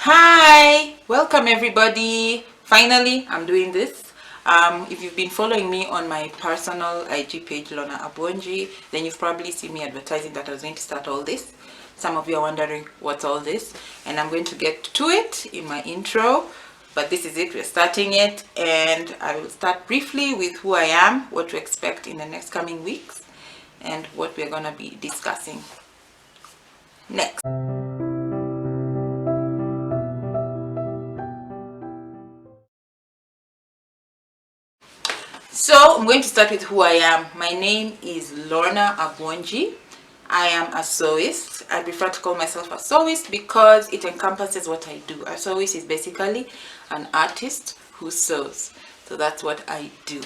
Hi, welcome everybody. Finally, I'm doing this. If you've been following me on my personal IG page, Lorna Abwonji, then you've probably seen me advertising that I was going to start all this. Some of you are wondering what's all this, and I'm going to get to it in my intro. But this is it, we're starting it, and I will start briefly with who I am, what to expect in the next coming weeks, and what we're going to be discussing next. So I'm going to start with who I am. My name is Lorna Abwonji. I am a sewist. I prefer to call myself a sewist because it encompasses what I do. A sewist is basically an artist who sews. So that's what I do.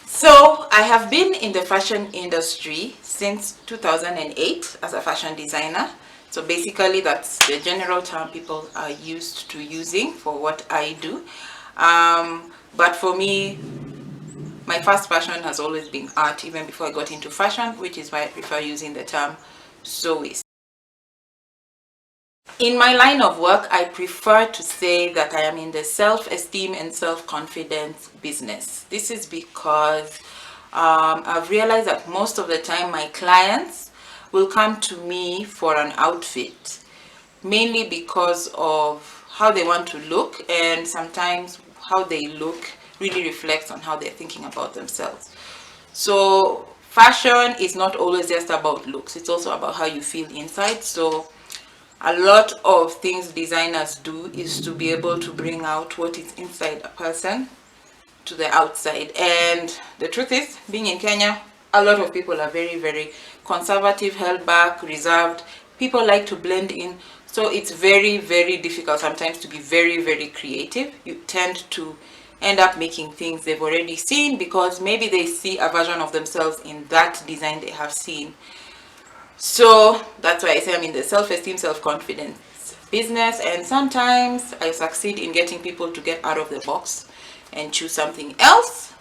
So I have been in the fashion industry since 2008 as a fashion designer. So basically that's the general term people are used to using for what I do. But for me, my first passion has always been art, even before I got into fashion, which is why I prefer using the term sewist. In my line of work, I prefer to say that I am in the self-esteem and self-confidence business. This is because I've realized that most of the time my clients will come to me for an outfit, mainly because of how they want to look, and sometimes how they look really reflects on how they're thinking about themselves. So fashion is not always just about looks, it's also about how you feel inside. So a lot of things designers do is to be able to bring out what is inside a person to the outside. And the truth is, being in Kenya, a lot of people are very, very conservative, held back, reserved. People like to blend in. So it's very, very difficult sometimes to be very, very creative. You tend to end up making things they've already seen because maybe they see a version of themselves in that design they have seen. So that's why I say I'm in the self-esteem, self-confidence business, and sometimes I succeed in getting people to get out of the box and choose something else,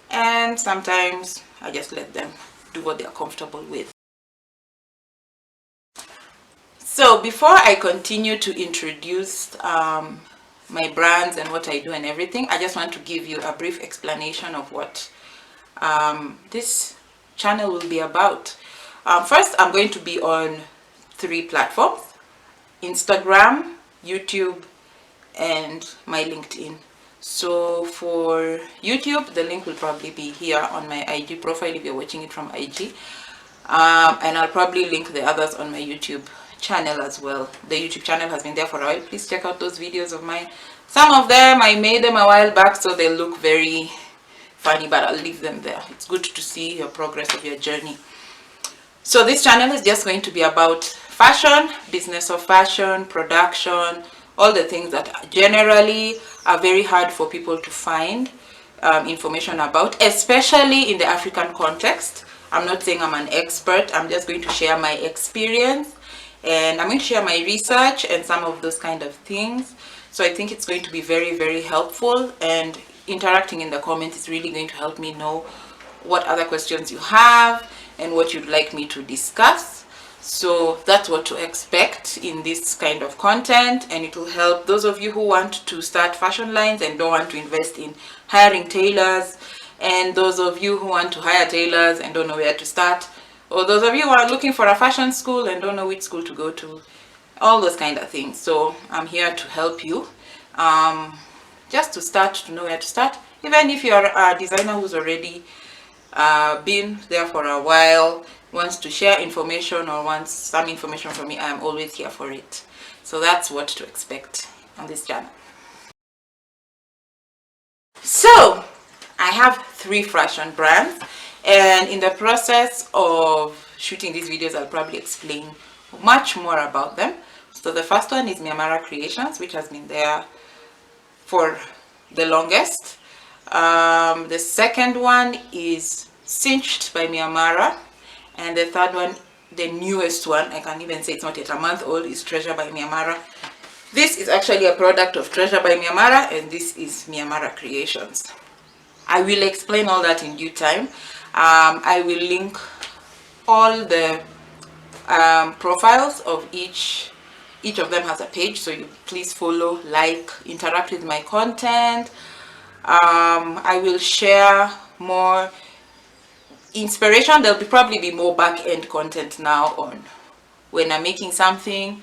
and sometimes I just let them do what they're comfortable with. So before I continue to introduce my brands and what I do and everything, I just want to give you a brief explanation of what this channel will be about. First, I'm going to be on 3 platforms: Instagram, YouTube, and my LinkedIn. So for YouTube, the link will probably be here on my IG profile if you're watching it from IG. And I'll probably link the others on my YouTube channel as well. The YouTube channel has been there for a while. Please check out those videos of mine. Some of them, I made them a while back, so they look very funny, but I'll leave them there. It's good to see your progress of your journey. So this channel is just going to be about fashion, business of fashion, production, all the things that generally are very hard for people to find information about, especially in the African context. I'm not saying I'm an expert, I'm just going to share my experience, and I'm going to share my research and some of those kind of things. So I think it's going to be very, very helpful, and interacting in the comments is really going to help me know what other questions you have and what you'd like me to discuss. So that's what to expect in this kind of content, and it will help those of you who want to start fashion lines and don't want to invest in hiring tailors, and those of you who want to hire tailors and don't know where to start, or those of you who are looking for a fashion school and don't know which school to go to, all those kind of things. So I'm here to help you just to start, to know where to start. Even if you're a designer who's already been there for a while, wants to share information or wants some information from me, I am always here for it. So that's what to expect on this channel. So I have 3 fashion brands, and in the process of shooting these videos I'll probably explain much more about them. So the first one is Miamara Creations, which has been there for the longest. The second one is Cinched by Miamara, and the third one, the newest one, I can even say it's not yet a month old, is Treasure by Miamara. This is actually a product of Treasure by Miamara, and this is Miamara Creations. I will explain all that in due time. I will link all the profiles of each of them has a page, so you please follow, like, interact with my content. I will share more inspiration. There'll probably be more back-end content now on when I'm making something,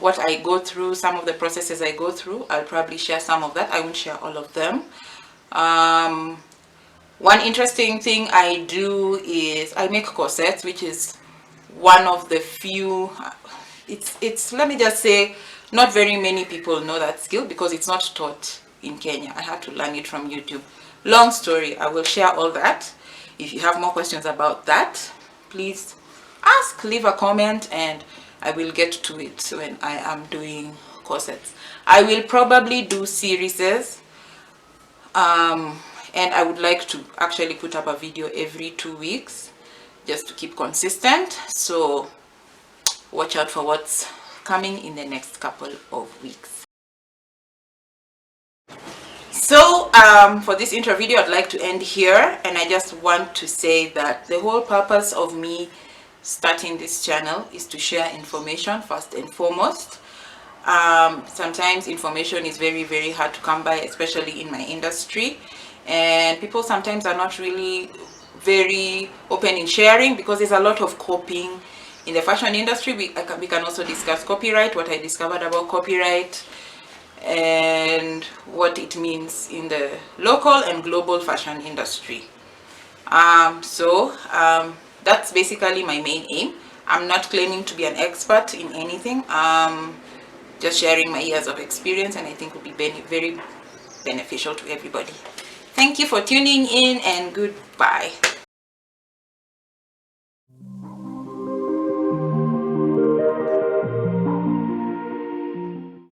what I go through, some of the processes I go through. I'll probably share some of that. I won't share all of them. One interesting thing I do is I make corsets, which is one of the few, it's let me just say, not very many people know that skill because it's not taught in Kenya. I had to learn it from YouTube. Long story, I will share all that. If you have more questions about that, please ask, leave a comment, and I will get to it when I am doing corsets. I will probably do series, and I would like to actually put up a video every 2 weeks just to keep consistent. So watch out for what's coming in the next couple of weeks. So for this intro video, I'd like to end here, and I just want to say that the whole purpose of me starting this channel is to share information first and foremost. Sometimes information is very, very hard to come by, especially in my industry, and people sometimes are not really very open in sharing because there's a lot of copying in the fashion industry. We can also discuss copyright, what I discovered about copyright, and what it means in the local and global fashion industry. That's basically my main aim. I'm not claiming to be an expert in anything. Just sharing my years of experience, and I think will be very beneficial to everybody. Thank you for tuning in, and goodbye.